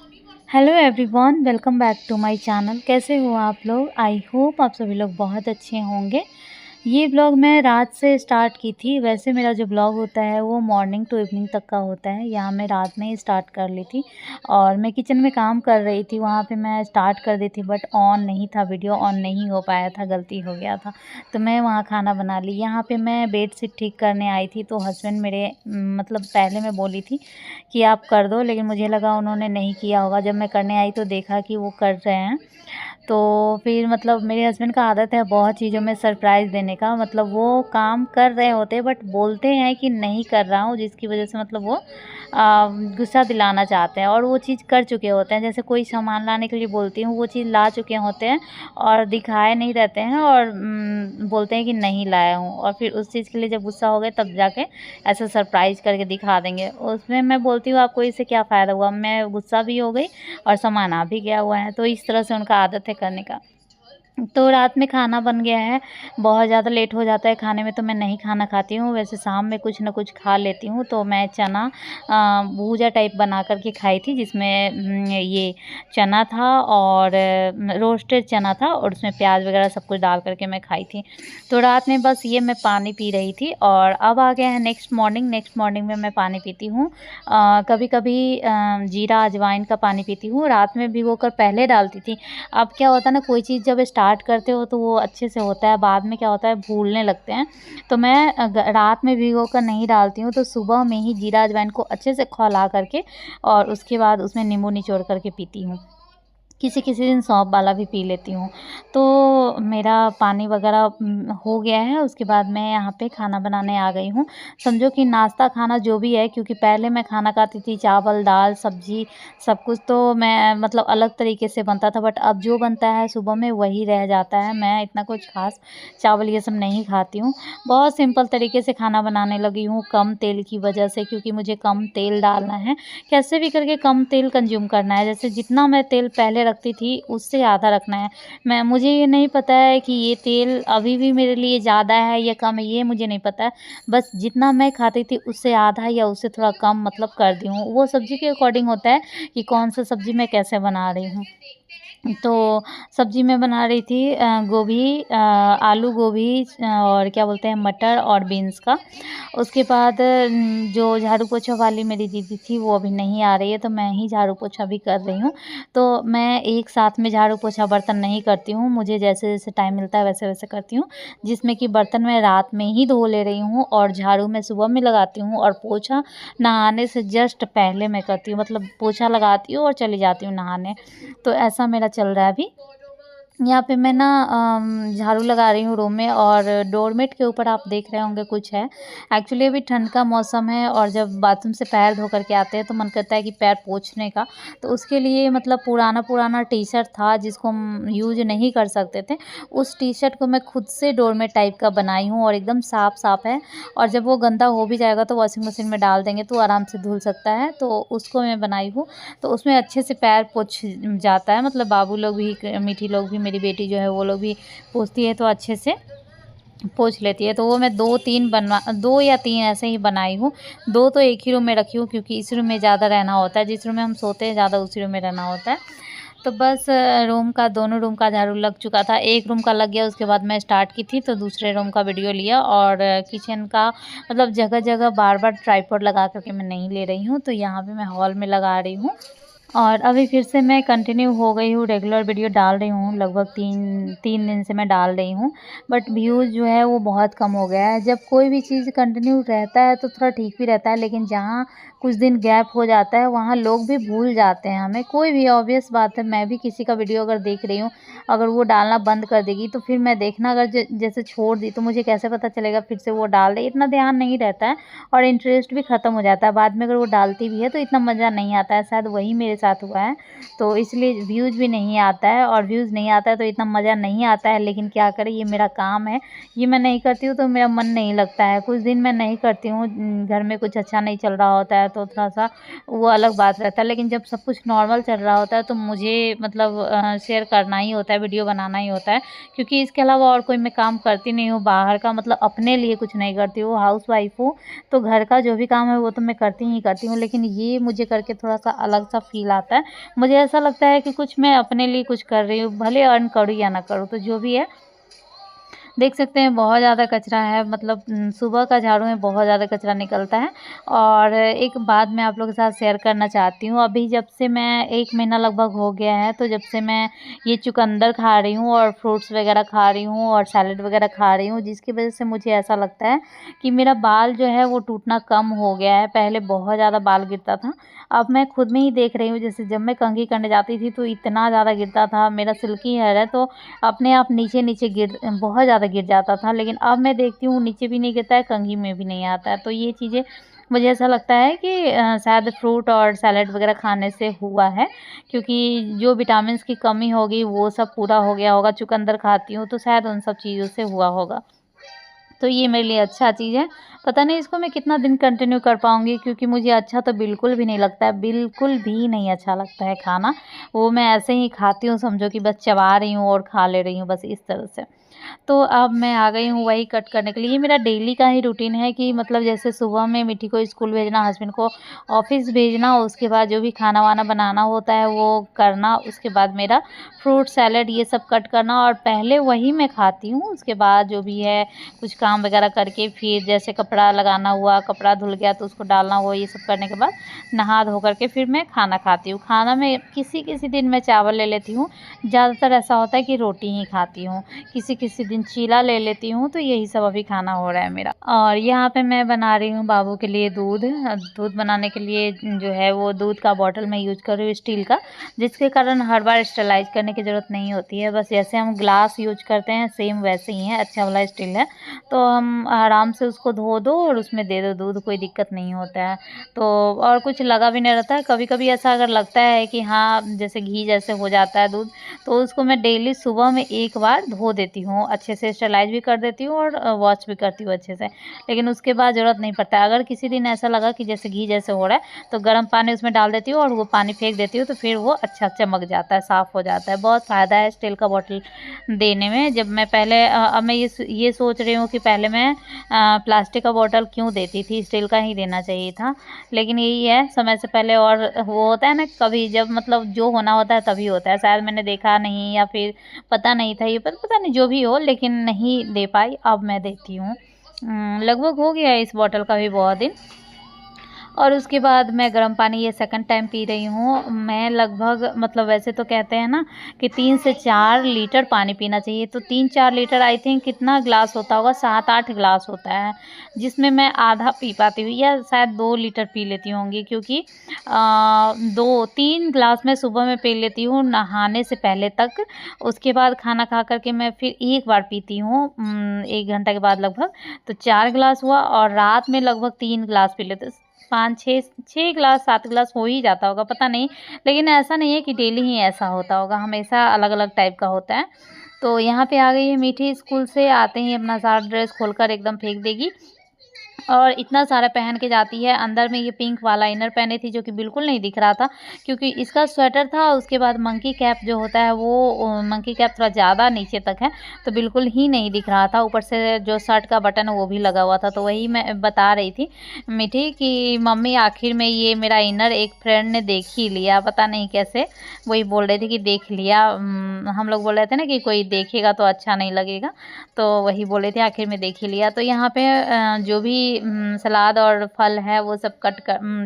Hello everyone, welcome back to my channel. कैसे हो आप लोग? आई होप आप सभी लोग बहुत अच्छे होंगे। ये ब्लॉग मैं रात से स्टार्ट की थी। वैसे मेरा जो ब्लॉग होता है वो मॉर्निंग टू इवनिंग तक का होता है। यहाँ मैं रात में ही स्टार्ट कर ली थी और मैं किचन में काम कर रही थी। वहाँ पे मैं स्टार्ट कर दी थी बट ऑन नहीं था, वीडियो ऑन नहीं हो पाया था, गलती हो गया था। तो मैं वहाँ खाना बना ली। यहाँ पे मैं बेड शीट ठीक करने आई थी तो हस्बैंड मेरे मतलब पहले मैं बोली थी कि आप कर दो, लेकिन मुझे लगा उन्होंने नहीं किया होगा। जब मैं करने आई तो देखा कि वो कर रहे हैं। तो फिर मतलब मेरे हस्बैंड का आदत है बहुत चीज़ों में सरप्राइज़ देने का। मतलब वो काम कर रहे होते हैं बट बोलते हैं कि नहीं कर रहा हूँ, जिसकी वजह से मतलब वो गुस्सा दिलाना चाहते हैं और वो चीज़ कर चुके होते हैं। जैसे कोई सामान लाने के लिए बोलती हूँ, वो चीज़ ला चुके होते हैं और दिखाए नहीं रहते हैं और बोलते हैं कि नहीं लाया हूँ, और फिर उस चीज़ के लिए जब गुस्सा हो गए तब जाके ऐसा सरप्राइज़ करके दिखा देंगे। उसमें मैं बोलती हूँ आपको इससे क्या फ़ायदा हुआ, मैं गुस्सा भी हो गई और सामान आ भी गया हुआ है। तो इस तरह से उनका आदत है करने का। तो रात में खाना बन गया है, बहुत ज़्यादा लेट हो जाता है खाने में तो मैं नहीं खाना खाती हूँ। वैसे शाम में कुछ ना कुछ खा लेती हूँ। तो मैं चना भूजा टाइप बना कर के खाई थी, जिसमें ये चना था और रोस्टेड चना था और उसमें प्याज वगैरह सब कुछ डाल कर के मैं खाई थी। तो रात में बस ये मैं पानी पी रही थी और अब आ गया है नेक्स्ट मॉर्निंग में मैं पानी पीती हूँ। कभी कभी जीरा अजवाइन का पानी पीती हूँ। रात में भिगोकर पहले डालती थी। अब क्या होता है ना, कोई चीज़ जब स्टार्ट करते हो तो वो अच्छे से होता है, बाद में क्या होता है भूलने लगते हैं। तो मैं रात में भिगो कर नहीं डालती हूँ, तो सुबह में ही जीरा अजवाइन को अच्छे से खौला करके और उसके बाद उसमें नींबू निचोड़ करके पीती हूँ। किसी किसी दिन सौंफ वाला भी पी लेती हूँ। तो मेरा पानी वगैरह हो गया है। उसके बाद मैं यहाँ पे खाना बनाने आ गई हूँ। समझो कि नाश्ता खाना जो भी है, क्योंकि पहले मैं खाना खाती थी चावल दाल सब्जी सब कुछ, तो मैं मतलब अलग तरीके से बनता था। बट अब जो बनता है सुबह में वही रह जाता है। मैं इतना कुछ खास चावल ये सब नहीं खाती हूँ। बहुत सिंपल तरीके से खाना बनाने लगी हूँ, कम तेल की वजह से, क्योंकि मुझे कम तेल डालना है। कैसे भी करके कम तेल कंज्यूम करना है। जैसे जितना मैं तेल पहले रखती थी उससे आधा रखना है। मुझे ये नहीं पता है कि ये तेल अभी भी मेरे लिए ज़्यादा है या कम है, ये मुझे नहीं पता है। बस जितना मैं खाती थी उससे आधा या उससे थोड़ा कम मतलब कर दी हूँ। वो सब्ज़ी के अकॉर्डिंग होता है कि कौन सा सब्ज़ी मैं कैसे बना रही हूँ। तो सब्ज़ी मैं बना रही थी गोभी, आलू गोभी और क्या बोलते हैं मटर और बीन्स का। उसके बाद जो झाड़ू पोछा वाली मेरी दीदी थी वो अभी नहीं आ रही है, तो मैं ही झाड़ू पोछा भी कर रही हूँ। तो मैं एक साथ में झाड़ू पोछा बर्तन नहीं करती हूँ, मुझे जैसे-जैसे टाइम मिलता है वैसे-वैसे करती हूँ। जिसमें कि बर्तन मैं रात में ही धो ले रही हूँ और झाड़ू मैं सुबह में लगाती हूँ और पोछा नहाने से जस्ट पहले मैं करती हूँ। मतलब पोछा लगाती हूँ और चली जाती हूँ नहाने। तो ऐसा मेरा चल रहा है अभी। यहाँ पे मैं ना झाड़ू लगा रही हूँ रूम में, और डोरमेट के ऊपर आप देख रहे होंगे कुछ है। एक्चुअली अभी ठंड का मौसम है और जब बाथरूम से पैर धो करके आते हैं तो मन करता है कि पैर पोंछने का। तो उसके लिए मतलब पुराना टी-शर्ट था जिसको हम यूज़ नहीं कर सकते थे। उस टी-शर्ट को मैं खुद से डोरमेट टाइप का बनाई हूँ और एकदम साफ-साफ है। और जब वो गंदा हो भी जाएगा तो वॉशिंग मशीन में डाल देंगे तो आराम से धुल सकता है। तो उसको मैं बनाई हूँ। तो उसमें अच्छे से पैर पोंछ जाता है। मतलब बाबू लोग भी, मीठी लोग भी, मेरी बेटी जो है वो लोग भी पोंछती है तो अच्छे से पोंछ लेती है। तो वो मैं 2 या 3 ऐसे ही बनाई हूँ। 2 तो एक ही रूम में रखी हूँ, क्योंकि इस रूम में ज़्यादा रहना होता है। जिस रूम में हम सोते हैं ज़्यादा उसी रूम में रहना होता है। तो बस दोनों रूम का झाड़ू लग चुका था। एक रूम का लग गया, उसके बाद मैं स्टार्ट की थी तो दूसरे रूम का वीडियो लिया। और किचन का मतलब जगह-जगह बार-बार ट्राइपॉड लगा कर के मैं नहीं ले रही हूँ। तो यहाँ पे मैं हॉल में लगा रही हूँ। और अभी फिर से मैं कंटिन्यू हो गई हूँ, रेगुलर वीडियो डाल रही हूँ। लगभग 3 दिन से मैं डाल रही हूँ। बट व्यूज़ जो है वो बहुत कम हो गया है। जब कोई भी चीज़ कंटिन्यू रहता है तो थोड़ा ठीक भी रहता है, लेकिन जहाँ कुछ दिन गैप हो जाता है वहाँ लोग भी भूल जाते हैं हमें। कोई भी ऑब्वियस बात है, मैं भी किसी का वीडियो अगर देख रही हूँ, अगर वो डालना बंद कर देगी तो फिर मैं देखना अगर जैसे छोड़ दी तो मुझे कैसे पता चलेगा फिर से वो डाल दे। इतना ध्यान नहीं रहता है और इंटरेस्ट भी ख़त्म हो जाता है। बाद में अगर वो डालती भी है तो इतना मज़ा नहीं आता है। शायद वही मेरे साथ हुआ है, तो इसलिए व्यूज़ भी नहीं आता है, और व्यूज़ नहीं आता है तो इतना मज़ा नहीं आता है। लेकिन क्या करें, ये मेरा काम है। ये मैं नहीं करती हूँ तो मेरा मन नहीं लगता है। कुछ दिन मैं नहीं करती हूँ, घर में कुछ अच्छा नहीं चल रहा होता है तो थोड़ा-सा वो अलग बात रहता है। लेकिन जब सब कुछ नॉर्मल चल रहा होता है तो मुझे मतलब शेयर करना ही होता है, वीडियो बनाना ही होता है। क्योंकि इसके अलावा और कोई मैं काम करती नहीं हूँ बाहर का, मतलब अपने लिए कुछ नहीं करती हूँ। हाउसवाइफ़ हूँ, तो घर का जो भी काम है वो तो मैं करती ही करती हूँ। लेकिन ये मुझे करके थोड़ा-सा अलग-सा फ़ील लाता है। मुझे ऐसा लगता है कि कुछ मैं अपने लिए कुछ कर रही हूँ, भले अर्न करूँ या ना करूँ, तो जो भी है। देख सकते हैं बहुत ज़्यादा कचरा है, मतलब सुबह का झाड़ू में बहुत ज़्यादा कचरा निकलता है। और एक बात मैं आप लोगों के साथ शेयर करना चाहती हूँ। अभी जब से मैं 1 महीना लगभग हो गया है, तो जब से मैं ये चुकंदर खा रही हूँ और फ्रूट्स वगैरह खा रही हूँ और सैलेड वगैरह खा रही हूँ, जिसकी वज़ह से मुझे ऐसा लगता है कि मेरा बाल जो है वो टूटना कम हो गया है। पहले बहुत ज़्यादा बाल गिरता था, अब मैं खुद में ही देख रही हूँ, जैसे जब मैं कंघी करने जाती थी तो इतना ज़्यादा गिरता था। मेरा सिल्की हेयर है, तो अपने आप नीचे-नीचे बहुत ज़्यादा गिर जाता था, लेकिन अब मैं देखती हूँ नीचे भी नहीं गिरता है, कंघी में भी नहीं आता है। तो ये चीज़ें मुझे ऐसा लगता है कि शायद फ्रूट और सैलेड वगैरह खाने से हुआ है, क्योंकि जो विटामिन्स की कमी होगी वो सब पूरा हो गया होगा। चुकंदर खाती हूँ तो शायद उन सब चीज़ों से हुआ होगा। तो ये मेरे लिए अच्छा चीज़ है। पता नहीं इसको मैं कितना दिन कंटिन्यू कर पाऊँगी, क्योंकि मुझे अच्छा तो बिल्कुल भी नहीं लगता है, बिल्कुल भी नहीं अच्छा लगता है खाना। वो मैं ऐसे ही खाती हूँ, समझो कि बस चबा रही हूँ और खा ले रही हूँ, बस इस तरह से। तो अब मैं आ गई हूँ वही कट करने के लिए। ये मेरा डेली का ही रूटीन है कि मतलब जैसे सुबह में मिट्टी को स्कूल भेजना, हस्बैंड को ऑफ़िस भेजना, उसके बाद जो भी खाना-वाना बनाना होता है वो करना, उसके बाद मेरा फ्रूट सैलेड ये सब कट करना, और पहले वही मैं खाती हूँ। उसके बाद जो भी है कुछ काम वगैरह करके, फिर जैसे कपड़ा लगाना हुआ, कपड़ा धुल गया तो उसको डालना हुआ, ये सब करने के बाद नहा धो कर के फिर मैं खाना खाती हूँ। खाना में किसी-किसी दिन मैं चावल ले लेती हूँ, ज़्यादातर ऐसा होता है कि रोटी ही खाती हूँ। किसी-किसी दिन चीला ले लेती हूँ, तो यही सब अभी खाना हो रहा है मेरा। और यहाँ पे मैं बना रही हूँ बाबू के लिए दूध। दूध बनाने के लिए जो है वो दूध का बॉटल मैं यूज़ कर रही हूँ स्टील का, जिसके कारण हर बार स्टरलाइज़ करने की ज़रूरत नहीं होती है। बस जैसे हम ग्लास यूज़ करते हैं सेम वैसे ही है, अच्छा वाला स्टील है। तो हम आराम से उसको धो दो और उसमें दे दो दूध, कोई दिक्कत नहीं होता है। तो और कुछ लगा भी नहीं रहता है। कभी-कभी ऐसा अगर लगता है कि हाँ, जैसे घी जैसे हो जाता है दूध, तो उसको मैं डेली सुबह में एक बार धो देती हूँ, अच्छे से स्टरलाइज़ भी कर देती हूँ और वॉश भी करती हूँ अच्छे से। लेकिन उसके बाद ज़रूरत नहीं पड़ता है। अगर किसी दिन ऐसा लगा कि जैसे घी जैसे हो रहा है, तो गर्म पानी उसमें डाल देती हूँ और वो पानी फेंक देती हूँ, तो फिर वो अच्छा चमक जाता है, साफ़ हो जाता है। बहुत फ़ायदा है स्टील का बॉटल देने में। जब मैं पहले अब मैं ये सोच रही हूँ कि पहले मैं प्लास्टिक का बॉटल क्यों देती थी, स्टील का ही देना चाहिए था। लेकिन यही है, समय से पहले और वो होता है ना, कभी जब मतलब जो होना होता है तभी होता है। शायद मैंने देखा नहीं या फिर पता नहीं था, ये पता नहीं जो भी हो, लेकिन नहीं दे पाई, अब मैं देती हूँ। लगभग हो गया है इस बॉटल का भी बहुत दिन। और उसके बाद मैं गर्म पानी ये सेकंड टाइम पी रही हूँ। मैं लगभग मतलब वैसे तो कहते हैं ना कि 3 से 4 लीटर पानी पीना चाहिए, तो 3-4 लीटर आई थिंक कितना ग्लास होता होगा, 7-8 ग्लास होता है, जिसमें मैं आधा पी पाती हूँ या शायद 2 लीटर पी लेती होंगी, क्योंकि 2-3 ग्लास मैं सुबह में पी लेती हूँ नहाने से पहले तक। उसके बाद खाना खा कर के मैं फिर एक बार पीती हूँ 1 घंटा के बाद लगभग, तो 4 ग्लास हुआ, और रात में लगभग 3 ग्लास पी लेते, 5-6 ग्लास 7 ग्लास हो ही जाता होगा, पता नहीं। लेकिन ऐसा नहीं है कि डेली ही ऐसा होता होगा, हमेशा अलग-अलग टाइप का होता है। तो यहाँ पे आ गई है मीठी, स्कूल से आते ही अपना सारा ड्रेस खोलकर एकदम फेंक देगी। और इतना सारा पहन के जाती है। अंदर में ये पिंक वाला इनर पहनी थी, जो कि बिल्कुल नहीं दिख रहा था, क्योंकि इसका स्वेटर था। उसके बाद मंकी कैप जो होता है वो मंकी कैप थोड़ा ज़्यादा नीचे तक है, तो बिल्कुल ही नहीं दिख रहा था। ऊपर से जो शर्ट का बटन है वो भी लगा हुआ था। तो वही मैं बता रही थी मीठी कि मम्मी आखिर में ये मेरा इनर एक फ्रेंड ने देख ही लिया, पता नहीं कैसे। वही बोल रही थी कि देख लिया। हम लोग बोल रहे थे ना कि कोई देखेगा तो अच्छा नहीं लगेगा, तो वही बोल रहे थे आखिर में देख ही लिया। तो यहाँ पे जो भी सलाद और फल है वो सब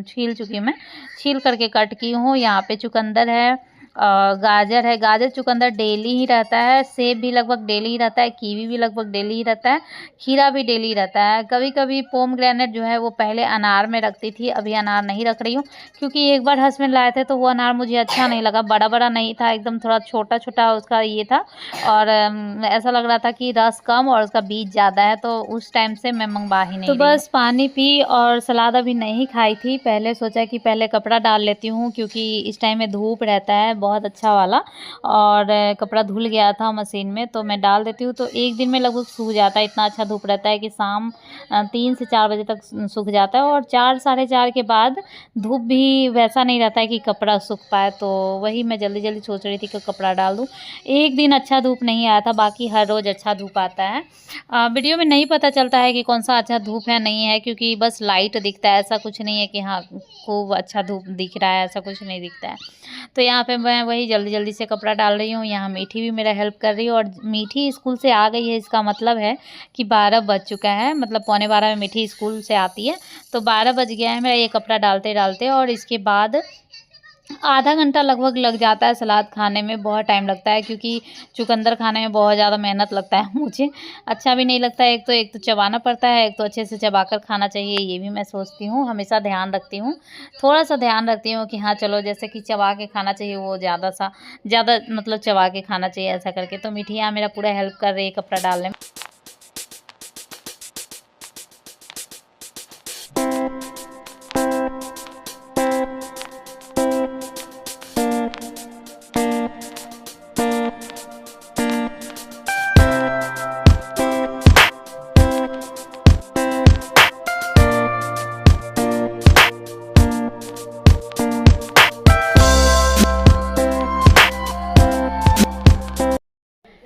छील चुकी हूँ मैं, छील करके कट की हूँ। यहाँ पे चुकंदर है, गाजर है। गाजर चुकंदर डेली ही रहता है, सेब भी लगभग डेली ही रहता है, कीवी भी लगभग डेली ही रहता है, खीरा भी डेली रहता है। कभी-कभी पोमग्रेनेट जो है वो पहले अनार में रखती थी, अभी अनार नहीं रख रही हूँ, क्योंकि एक बार हस्बैंड लाए थे तो वो अनार मुझे अच्छा नहीं लगा, बड़ा-बड़ा नहीं था, एकदम थोड़ा छोटा-छोटा उसका ये था, और ऐसा लग रहा था कि रस कम और उसका बीज ज़्यादा है, तो उस टाइम से मैं मंगवा ही नहीं रही। तो बस पानी पी और सलाद अभी नहीं खाई थी, पहले सोचा कि पहले कपड़ा डाल लेती हूँ, क्योंकि इस टाइम में धूप रहता है, बहुत अच्छा वाला, और कपड़ा धुल गया था मशीन में, तो मैं डाल देती हूँ तो एक दिन में लगभग सूख जाता है। इतना अच्छा धूप रहता है कि शाम 3 से 4 बजे तक सूख जाता है, और 4 साढ़े 4 के बाद धूप भी वैसा नहीं रहता है कि कपड़ा सूख पाए। तो वही मैं जल्दी जल्दी सोच रही थी कि कपड़ा डाल दूँ। एक दिन अच्छा धूप नहीं आया था, बाकी हर रोज़ अच्छा धूप आता है। वीडियो में नहीं पता चलता है कि कौन सा अच्छा धूप है नहीं है, क्योंकि बस लाइट दिखता है, ऐसा कुछ नहीं है कि हाँ खूब अच्छा धूप दिख रहा है, ऐसा कुछ नहीं दिखता है। तो यहाँ पे मैं वही जल्दी जल्दी से कपड़ा डाल रही हूँ। यहाँ मीठी भी मेरा हेल्प कर रही है, और मीठी स्कूल से आ गई है, इसका मतलब है कि 12 बज चुका है, मतलब पौने 12 में मीठी स्कूल से आती है, तो 12 बज गया है मेरा ये कपड़ा डालते डालते। और इसके बाद आधा घंटा लगभग लग जाता है सलाद खाने में, बहुत टाइम लगता है, क्योंकि चुकंदर खाने में बहुत ज़्यादा मेहनत लगता है मुझे, अच्छा भी नहीं लगता है। एक तो चबाना पड़ता है, एक तो अच्छे से चबाकर खाना चाहिए, ये भी मैं सोचती हूँ, हमेशा ध्यान रखती हूँ, थोड़ा सा ध्यान रखती हूँ कि हाँ चलो जैसे कि चबा के खाना चाहिए, वो ज़्यादा मतलब चबा के खाना चाहिए ऐसा करके। तो मीठी यहाँ मेरा पूरा हेल्प कर रही है कपड़ा डालने में।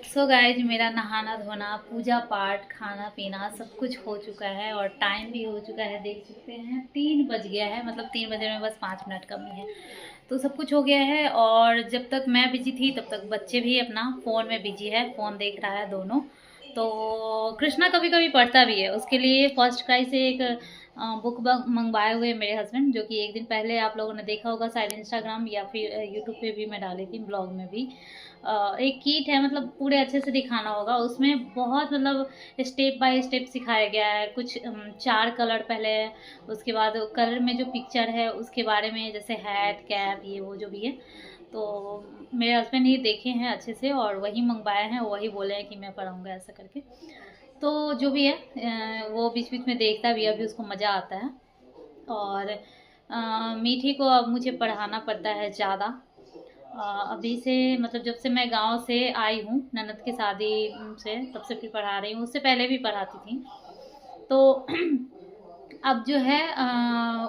सो गाइज, मेरा नहाना धोना, पूजा पाठ, खाना पीना सब कुछ हो चुका है, और टाइम भी हो चुका है, देख सकते हैं 3 बज गया है, मतलब 3 बजे में बस 5 मिनट कमी है, तो सब कुछ हो गया है। और जब तक मैं बिजी थी तब तक बच्चे भी अपना फ़ोन में बिजी है, फ़ोन देख रहा है दोनों। तो कृष्णा कभी कभी पढ़ता भी है, उसके लिए फर्स्ट क्राई से एक बुक मंगवाए हुए मेरे हस्बैंड, जो कि एक दिन पहले आप लोगों ने देखा होगा शायद इंस्टाग्राम या फिर यूट्यूब पे भी मैं डाली थी, ब्लॉग में भी। एक किट है, मतलब पूरे अच्छे से दिखाना होगा, उसमें बहुत मतलब स्टेप बाय स्टेप सिखाया गया है। कुछ 4 कलर पहले, उसके बाद कलर में जो पिक्चर है उसके बारे में, जैसे हैट कैप ये वो जो भी है। तो मेरे हस्बैंड ही देखे हैं अच्छे से, और वही मंगवाए हैं, वही बोले हैं कि मैं पढ़ाऊँगा ऐसा करके। तो जो भी है वो बीच बीच में देखता भी है, अभी उसको मज़ा आता है। और मीठी को अब मुझे पढ़ाना पड़ता है ज़्यादा। अभी से मतलब जब से मैं गांव से आई हूँ ननद की शादी से, तब से फिर पढ़ा रही हूँ, उससे पहले भी पढ़ाती थी। तो अब जो है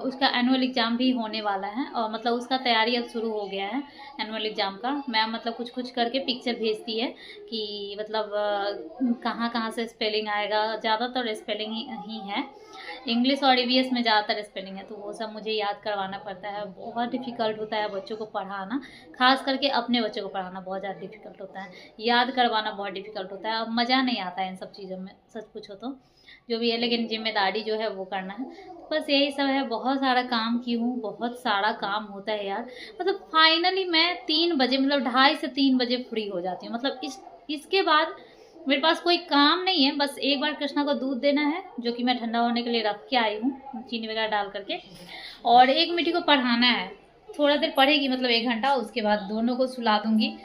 उसका एनुअल एग्ज़ाम भी होने वाला है, और मतलब उसका तैयारी अब शुरू हो गया है एनुअल एग्ज़ाम का। मैम मतलब कुछ कुछ करके पिक्चर भेजती है कि मतलब कहाँ कहाँ से स्पेलिंग आएगा, ज़्यादातर स्पेलिंग ही है, इंग्लिश और ईवीएस में ज़्यादातर स्पेलिंग है, तो वो सब मुझे याद करवाना पड़ता है। बहुत डिफ़िकल्ट होता है बच्चों को पढ़ाना, खास करके अपने बच्चों को पढ़ाना बहुत ज़्यादा डिफ़िकल्ट होता है, याद करवाना बहुत डिफ़िकल्ट होता है। अब मज़ा नहीं आता है इन सब चीज़ों में, सच पूछो तो जो भी है, लेकिन जिम्मेदारी जो है वो करना है। बस यही सब है, बहुत सारा काम की हूँ, बहुत सारा काम होता है यार। मतलब फाइनली मैं 3 बजे, मतलब 2:30 से 3 बजे फ्री हो जाती हूँ। मतलब इसके बाद मेरे पास कोई काम नहीं है, बस एक बार कृष्णा को दूध देना है, जो कि मैं ठंडा होने के लिए रख के आई हूँ चीनी वगैरह डाल करके, और एक मीठी को पढ़ाना है, थोड़ा देर पढ़ेगी, मतलब 1 घंटा, उसके बाद दोनों को सुला दूँगी।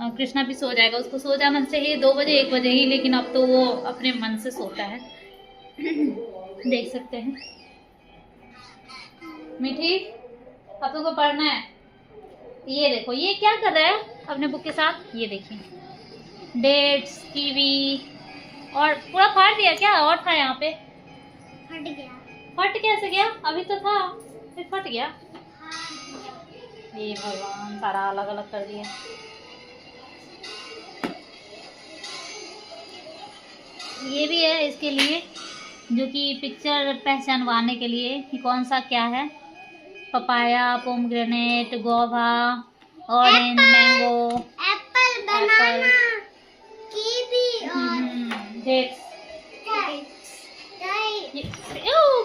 कृष्णा भी सो जाएगा, उसको सो जाना चाहिए 2 बजे 1 बजे ही, लेकिन अब तो वो अपने मन से सोता है। देख सकते हैं मीठी, अब तुमको पढ़ना है। ये देखो ये क्या कर रहा है अपने बुक के साथ, ये देखिए डेट्स कीवी, और पूरा फाड़ दिया क्या, और था यहाँ पे, फट गया। फट कैसे गया, अभी तो था फिर फट गया। ये भगवान, सारा अलग अलग कर दिया। ये भी है इसके लिए, जो कि पिक्चर पहचानवाने के लिए कि कौन सा क्या है, papaya, pomegranate, guava, orange, mango, apple, banana, kiwi और डेट्स।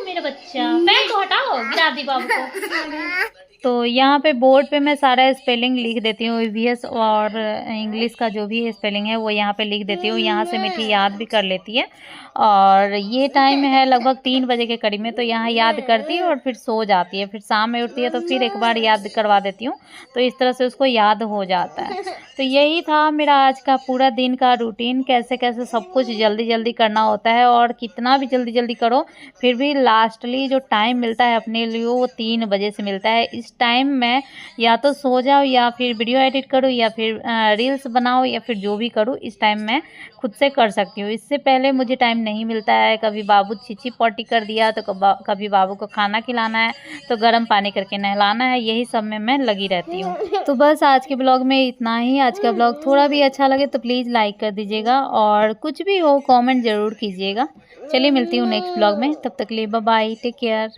मेरा बच्चा, पैर को हटाओ, गिरा दी बाबू को। तो यहाँ पे बोर्ड पे मैं सारा स्पेलिंग लिख देती हूँ, ईवीएस और इंग्लिश का जो भी स्पेलिंग है वो यहाँ पे लिख देती हूँ, यहाँ से मीठी याद भी कर लेती है। और ये टाइम है लगभग 3 बजे के करीब में, तो यहाँ याद करती है और फिर सो जाती है, फिर शाम में उठती है तो फिर एक बार याद करवा देती हूँ, तो इस तरह से उसको याद हो जाता है। तो यही था मेरा आज का पूरा दिन का रूटीन, कैसे कैसे सब कुछ जल्दी जल्दी करना होता है, और कितना भी जल्दी जल्दी करो फिर भी लास्टली जो टाइम मिलता है अपने लिए वो 3 बजे से मिलता है। इस टाइम मैं या तो सो जाऊँ या फिर वीडियो एडिट करूँ या फिर रील्स बनाऊँ या फिर जो भी करूँ, इस टाइम मैं खुद से कर सकती हूँ। इससे पहले मुझे टाइम नहीं मिलता है। कभी बाबू छींची पॉटी कर दिया तो कभी बाबू को खाना खिलाना है, तो गर्म पानी करके नहलाना है, यही सब में मैं लगी रहती हूँ। तो बस आज के ब्लॉग में इतना ही। आज का ब्लॉग थोड़ा भी अच्छा लगे तो प्लीज़ लाइक कर दीजिएगा और कुछ भी हो कमेंट ज़रूर कीजिएगा। चलिए मिलती हूँ नेक्स्ट ब्लॉग में, तब तक के लिए बाय बाय, टेक केयर।